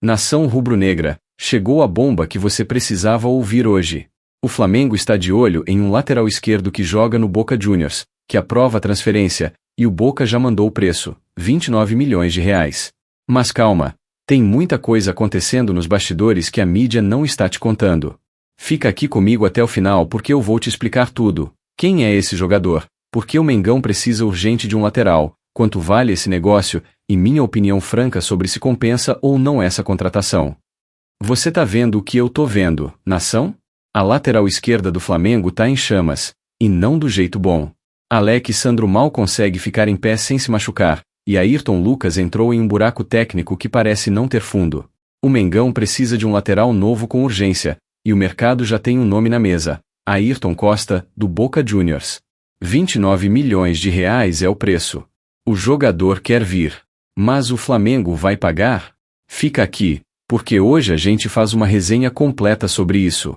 Nação rubro-negra, chegou a bomba que você precisava ouvir hoje. O Flamengo está de olho em um lateral esquerdo que joga no Boca Juniors, que aprova a transferência, e o Boca já mandou o preço, 29 milhões de reais. Mas calma, tem muita coisa acontecendo nos bastidores que a mídia não está te contando. Fica aqui comigo até o final porque eu vou te explicar tudo. Quem é esse jogador? Por que o Mengão precisa urgente de um lateral? Quanto vale esse negócio? E minha opinião franca sobre se compensa ou não essa contratação. Você tá vendo o que eu tô vendo, nação? A lateral esquerda do Flamengo tá em chamas, e não do jeito bom. Alex Sandro mal consegue ficar em pé sem se machucar, e Ayrton Lucas entrou em um buraco técnico que parece não ter fundo. O Mengão precisa de um lateral novo com urgência, e o mercado já tem um nome na mesa, Ayrton Costa, do Boca Juniors. 29 milhões de reais é o preço. O jogador quer vir. Mas o Flamengo vai pagar? Fica aqui, porque hoje a gente faz uma resenha completa sobre isso.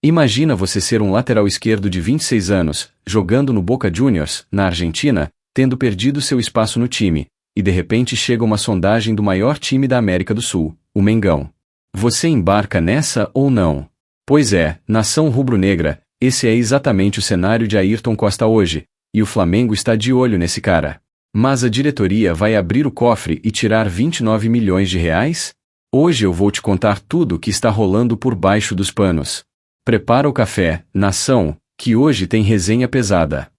Imagina você ser um lateral esquerdo de 26 anos, jogando no Boca Juniors, na Argentina, tendo perdido seu espaço no time, e de repente chega uma sondagem do maior time da América do Sul, o Mengão. Você embarca nessa ou não? Pois é, nação rubro-negra, esse é exatamente o cenário de Ayrton Costa hoje, e o Flamengo está de olho nesse cara. Mas a diretoria vai abrir o cofre e tirar 29 milhões de reais? Hoje eu vou te contar tudo o que está rolando por baixo dos panos. Prepara o café, nação, que hoje tem resenha pesada.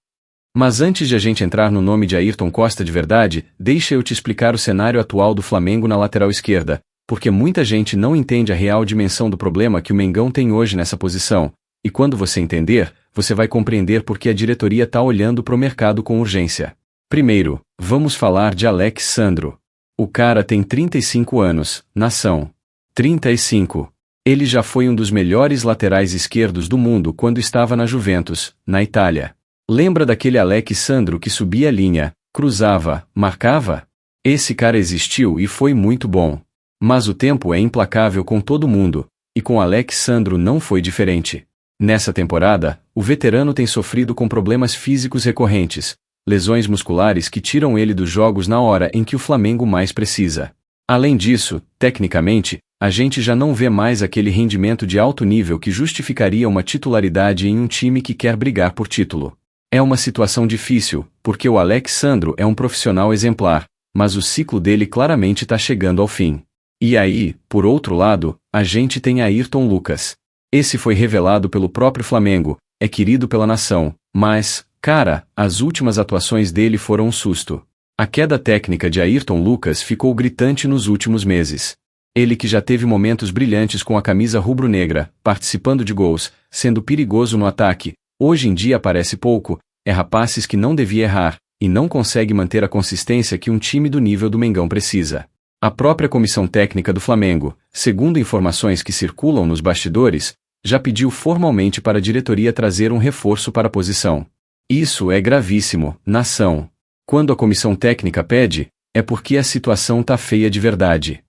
Mas antes de a gente entrar no nome de Ayrton Costa de verdade, deixa eu te explicar o cenário atual do Flamengo na lateral esquerda, porque muita gente não entende a real dimensão do problema que o Mengão tem hoje nessa posição, e quando você entender, você vai compreender por que a diretoria está olhando para o mercado com urgência. Primeiro, vamos falar de Alex Sandro. O cara tem 35 anos, nação. 35. Ele já foi um dos melhores laterais esquerdos do mundo quando estava na Juventus, na Itália. Lembra daquele Alex Sandro que subia a linha, cruzava, marcava? Esse cara existiu e foi muito bom. Mas o tempo é implacável com todo mundo, e com Alex Sandro não foi diferente. Nessa temporada, o veterano tem sofrido com problemas físicos recorrentes, lesões musculares que tiram ele dos jogos na hora em que o Flamengo mais precisa. Além disso, tecnicamente, a gente já não vê mais aquele rendimento de alto nível que justificaria uma titularidade em um time que quer brigar por título. É uma situação difícil, porque o Alex Sandro é um profissional exemplar, mas o ciclo dele claramente está chegando ao fim. E aí, por outro lado, a gente tem Ayrton Lucas. Esse foi revelado pelo próprio Flamengo, é querido pela nação, mas, cara, as últimas atuações dele foram um susto. A queda técnica de Ayrton Lucas ficou gritante nos últimos meses. Ele que já teve momentos brilhantes com a camisa rubro-negra, participando de gols, sendo perigoso no ataque, hoje em dia aparece pouco, erra passes que não devia errar, e não consegue manter a consistência que um time do nível do Mengão precisa. A própria comissão técnica do Flamengo, segundo informações que circulam nos bastidores, já pediu formalmente para a diretoria trazer um reforço para a posição. Isso é gravíssimo, nação. Quando a comissão técnica pede, é porque a situação tá feia de verdade.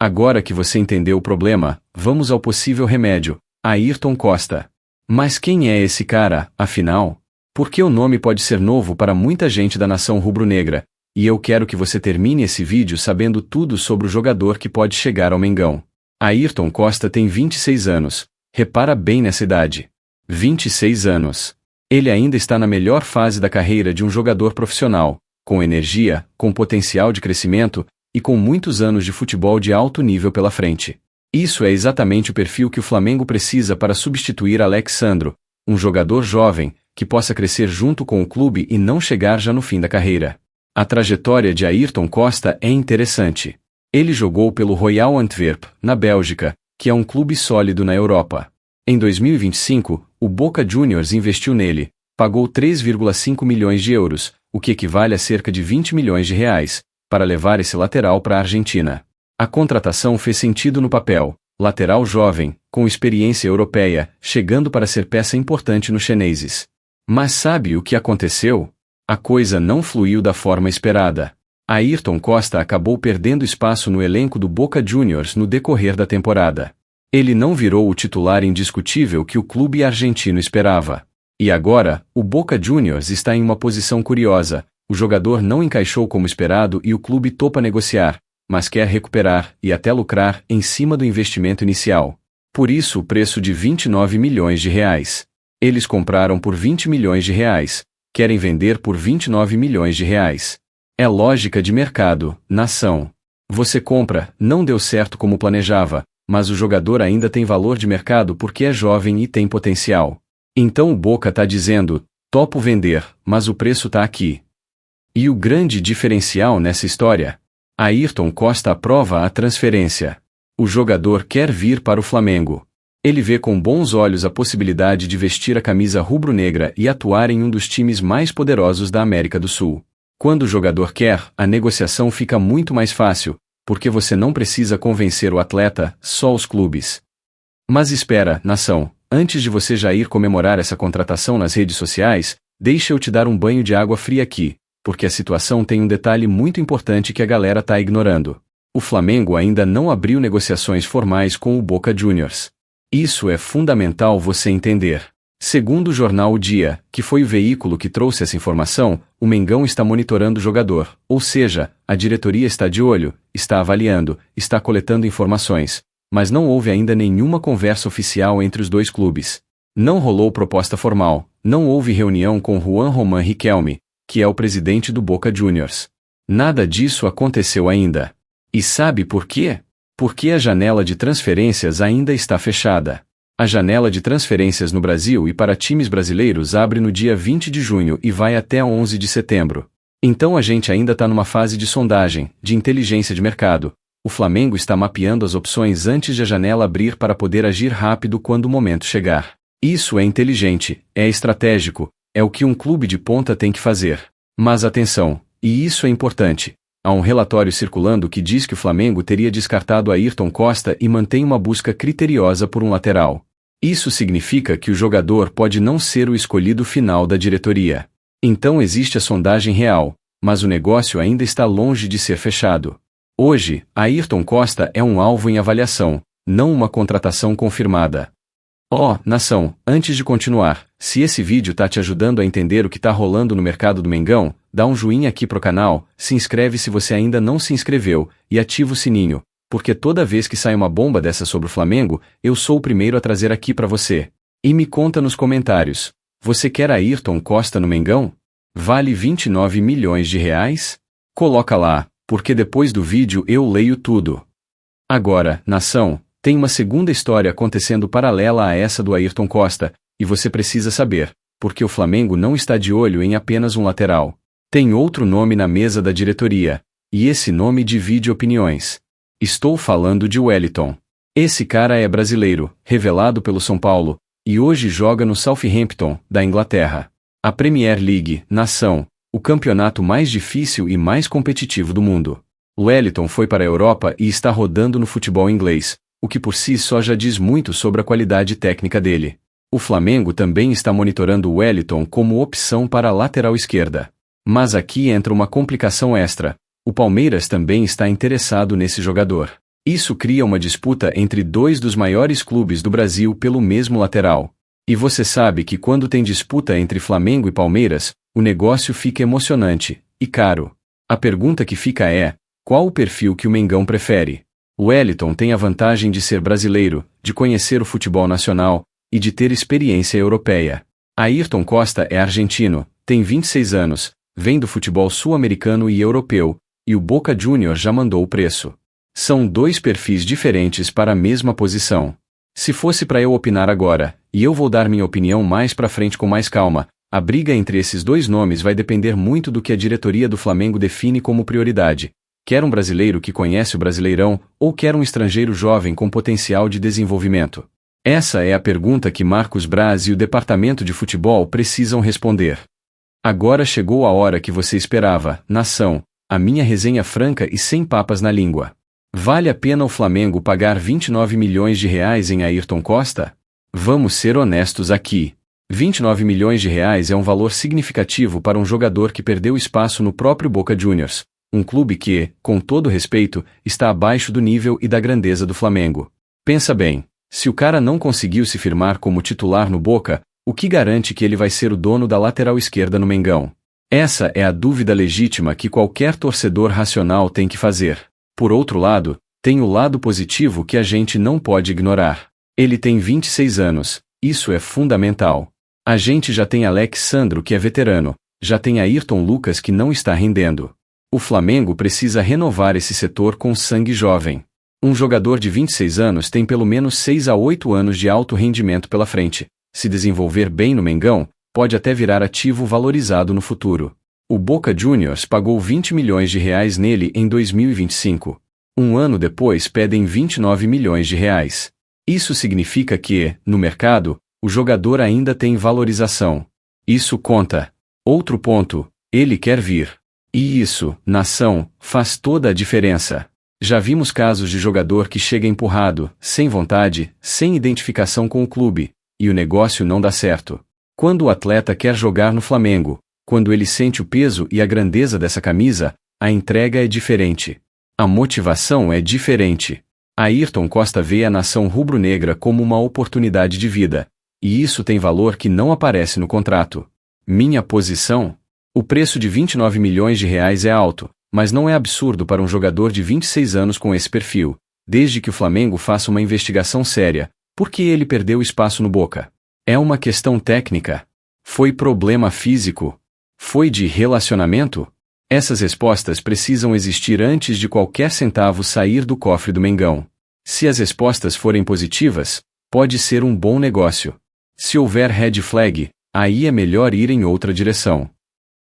Agora que você entendeu o problema, vamos ao possível remédio, Ayrton Costa. Mas quem é esse cara, afinal? Porque o nome pode ser novo para muita gente da nação rubro-negra, e eu quero que você termine esse vídeo sabendo tudo sobre o jogador que pode chegar ao Mengão. Ayrton Costa tem 26 anos, repara bem nessa idade. 26 anos. Ele ainda está na melhor fase da carreira de um jogador profissional, com energia, com potencial de crescimento, e com muitos anos de futebol de alto nível pela frente. Isso é exatamente o perfil que o Flamengo precisa para substituir Alex Sandro, um jogador jovem, que possa crescer junto com o clube e não chegar já no fim da carreira. A trajetória de Ayrton Costa é interessante. Ele jogou pelo Royal Antwerp, na Bélgica, que é um clube sólido na Europa. Em 2025, o Boca Juniors investiu nele, pagou 3,5 milhões de euros, o que equivale a cerca de 20 milhões de reais, para levar esse lateral para a Argentina. A contratação fez sentido no papel, lateral jovem, com experiência europeia, chegando para ser peça importante nos chineses. Mas sabe o que aconteceu? A coisa não fluiu da forma esperada. Ayrton Costa acabou perdendo espaço no elenco do Boca Juniors no decorrer da temporada. Ele não virou o titular indiscutível que o clube argentino esperava. E agora, o Boca Juniors está em uma posição curiosa, o jogador não encaixou como esperado e o clube topa negociar, mas quer recuperar e até lucrar em cima do investimento inicial. Por isso o preço de 29 milhões de reais. Eles compraram por 20 milhões de reais, querem vender por 29 milhões de reais. É lógica de mercado, nação. Você compra, não deu certo como planejava, mas o jogador ainda tem valor de mercado porque é jovem e tem potencial. Então o Boca tá dizendo, topo vender, mas o preço tá aqui. E o grande diferencial nessa história? Ayrton Costa aprova a transferência. O jogador quer vir para o Flamengo. Ele vê com bons olhos a possibilidade de vestir a camisa rubro-negra e atuar em um dos times mais poderosos da América do Sul. Quando o jogador quer, a negociação fica muito mais fácil, porque você não precisa convencer o atleta, só os clubes. Mas espera, nação, antes de você já ir comemorar essa contratação nas redes sociais, deixa eu te dar um banho de água fria aqui, porque a situação tem um detalhe muito importante que a galera tá ignorando. O Flamengo ainda não abriu negociações formais com o Boca Juniors. Isso é fundamental você entender. Segundo o jornal O Dia, que foi o veículo que trouxe essa informação, o Mengão está monitorando o jogador, ou seja, a diretoria está de olho, está avaliando, está coletando informações, mas não houve ainda nenhuma conversa oficial entre os dois clubes. Não rolou proposta formal, não houve reunião com Juan Román Riquelme, que é o presidente do Boca Juniors. Nada disso aconteceu ainda. E sabe por quê? Porque a janela de transferências ainda está fechada. A janela de transferências no Brasil e para times brasileiros abre no dia 20 de junho e vai até 11 de setembro. Então a gente ainda está numa fase de sondagem, de inteligência de mercado. O Flamengo está mapeando as opções antes de a janela abrir para poder agir rápido quando o momento chegar. Isso é inteligente, é estratégico, é o que um clube de ponta tem que fazer. Mas atenção, e isso é importante. Há um relatório circulando que diz que o Flamengo teria descartado Ayrton Costa e mantém uma busca criteriosa por um lateral. Isso significa que o jogador pode não ser o escolhido final da diretoria. Então existe a sondagem real, mas o negócio ainda está longe de ser fechado. Hoje, Ayrton Costa é um alvo em avaliação, não uma contratação confirmada. Nação, antes de continuar, se esse vídeo tá te ajudando a entender o que tá rolando no mercado do Mengão, dá um joinha aqui pro canal, se inscreve se você ainda não se inscreveu, e ativa o sininho, porque toda vez que sai uma bomba dessa sobre o Flamengo, eu sou o primeiro a trazer aqui pra você. E me conta nos comentários, você quer Ayrton Costa no Mengão? Vale 29 milhões de reais? Coloca lá, porque depois do vídeo eu leio tudo. Agora, nação, tem uma segunda história acontecendo paralela a essa do Ayrton Costa, e você precisa saber, porque o Flamengo não está de olho em apenas um lateral. Tem outro nome na mesa da diretoria, e esse nome divide opiniões. Estou falando de Wellington. Esse cara é brasileiro, revelado pelo São Paulo, e hoje joga no Southampton, da Inglaterra. A Premier League, nação, o campeonato mais difícil e mais competitivo do mundo. Wellington foi para a Europa e está rodando no futebol inglês, o que por si só já diz muito sobre a qualidade técnica dele. O Flamengo também está monitorando o Wellington como opção para a lateral esquerda. Mas aqui entra uma complicação extra. O Palmeiras também está interessado nesse jogador. Isso cria uma disputa entre dois dos maiores clubes do Brasil pelo mesmo lateral. E você sabe que quando tem disputa entre Flamengo e Palmeiras, o negócio fica emocionante e caro. A pergunta que fica é, qual o perfil que o Mengão prefere? O Wellington tem a vantagem de ser brasileiro, de conhecer o futebol nacional e de ter experiência europeia. Ayrton Costa é argentino, tem 26 anos, vem do futebol sul-americano e europeu, e o Boca Juniors já mandou o preço. São dois perfis diferentes para a mesma posição. Se fosse para eu opinar agora, e eu vou dar minha opinião mais para frente com mais calma, a briga entre esses dois nomes vai depender muito do que a diretoria do Flamengo define como prioridade. Quer um brasileiro que conhece o Brasileirão, ou quer um estrangeiro jovem com potencial de desenvolvimento? Essa é a pergunta que Marcos Braz e o departamento de futebol precisam responder. Agora chegou a hora que você esperava, nação, a minha resenha franca e sem papas na língua. Vale a pena o Flamengo pagar 29 milhões de reais em Ayrton Costa? Vamos ser honestos aqui. 29 milhões de reais é um valor significativo para um jogador que perdeu espaço no próprio Boca Juniors. Um clube que, com todo respeito, está abaixo do nível e da grandeza do Flamengo. Pensa bem, se o cara não conseguiu se firmar como titular no Boca, o que garante que ele vai ser o dono da lateral esquerda no Mengão? Essa é a dúvida legítima que qualquer torcedor racional tem que fazer. Por outro lado, tem o lado positivo que a gente não pode ignorar. Ele tem 26 anos, isso é fundamental. A gente já tem Alex Sandro que é veterano, já tem Ayrton Lucas que não está rendendo. O Flamengo precisa renovar esse setor com sangue jovem. Um jogador de 26 anos tem pelo menos 6 a 8 anos de alto rendimento pela frente. Se desenvolver bem no Mengão, pode até virar ativo valorizado no futuro. O Boca Juniors pagou 20 milhões de reais nele em 2025. Um ano depois pedem 29 milhões de reais. Isso significa que, no mercado, o jogador ainda tem valorização. Isso conta. Outro ponto, ele quer vir. E isso, nação, faz toda a diferença. Já vimos casos de jogador que chega empurrado, sem vontade, sem identificação com o clube, e o negócio não dá certo. Quando o atleta quer jogar no Flamengo, quando ele sente o peso e a grandeza dessa camisa, a entrega é diferente. A motivação é diferente. Ayrton Costa vê a nação rubro-negra como uma oportunidade de vida, e isso tem valor que não aparece no contrato. Minha posição? O preço de 29 milhões de reais é alto, mas não é absurdo para um jogador de 26 anos com esse perfil, desde que o Flamengo faça uma investigação séria, porque ele perdeu espaço no Boca. É uma questão técnica? Foi problema físico? Foi de relacionamento? Essas respostas precisam existir antes de qualquer centavo sair do cofre do Mengão. Se as respostas forem positivas, pode ser um bom negócio. Se houver red flag, aí é melhor ir em outra direção.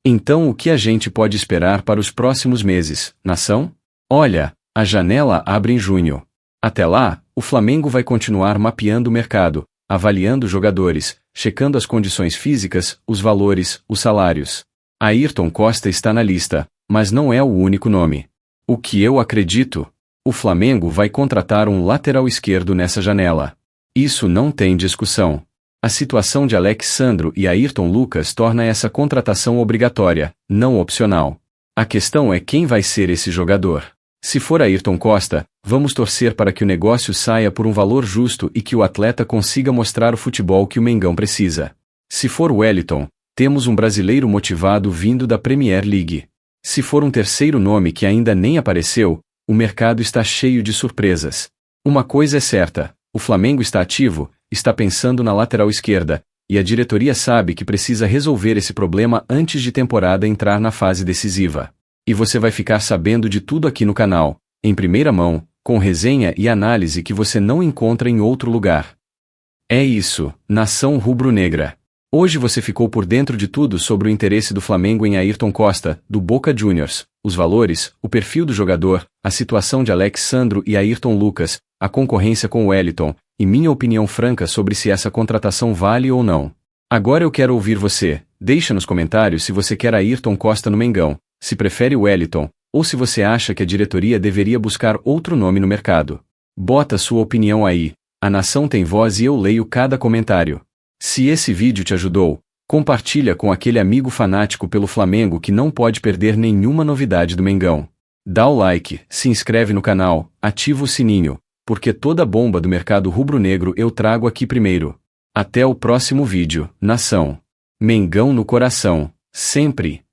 Então o que a gente pode esperar para os próximos meses, nação? Olha, a janela abre em junho. Até lá, o Flamengo vai continuar mapeando o mercado, avaliando jogadores, checando as condições físicas, os valores, os salários. Ayrton Costa está na lista, mas não é o único nome. O que eu acredito? O Flamengo vai contratar um lateral esquerdo nessa janela. Isso não tem discussão. A situação de Alex Sandro e Ayrton Lucas torna essa contratação obrigatória, não opcional. A questão é quem vai ser esse jogador. Se for Ayrton Costa, vamos torcer para que o negócio saia por um valor justo e que o atleta consiga mostrar o futebol que o Mengão precisa. Se for Wellington, temos um brasileiro motivado vindo da Premier League. Se for um terceiro nome que ainda nem apareceu, o mercado está cheio de surpresas. Uma coisa é certa, o Flamengo está ativo, está pensando na lateral esquerda, e a diretoria sabe que precisa resolver esse problema antes de temporada entrar na fase decisiva. E você vai ficar sabendo de tudo aqui no canal, em primeira mão, com resenha e análise que você não encontra em outro lugar. É isso, nação rubro-negra. Hoje você ficou por dentro de tudo sobre o interesse do Flamengo em Ayrton Costa, do Boca Juniors, os valores, o perfil do jogador, a situação de Alex Sandro e Ayrton Lucas, a concorrência com o Wellington, e minha opinião franca sobre se essa contratação vale ou não. Agora eu quero ouvir você, deixa nos comentários se você quer Ayrton Costa no Mengão, se prefere o Wellington, ou se você acha que a diretoria deveria buscar outro nome no mercado. Bota sua opinião aí, a nação tem voz e eu leio cada comentário. Se esse vídeo te ajudou, compartilha com aquele amigo fanático pelo Flamengo que não pode perder nenhuma novidade do Mengão. Dá o like, se inscreve no canal, ativa o sininho, porque toda bomba do mercado rubro-negro eu trago aqui primeiro. Até o próximo vídeo, nação. Mengão no coração, sempre.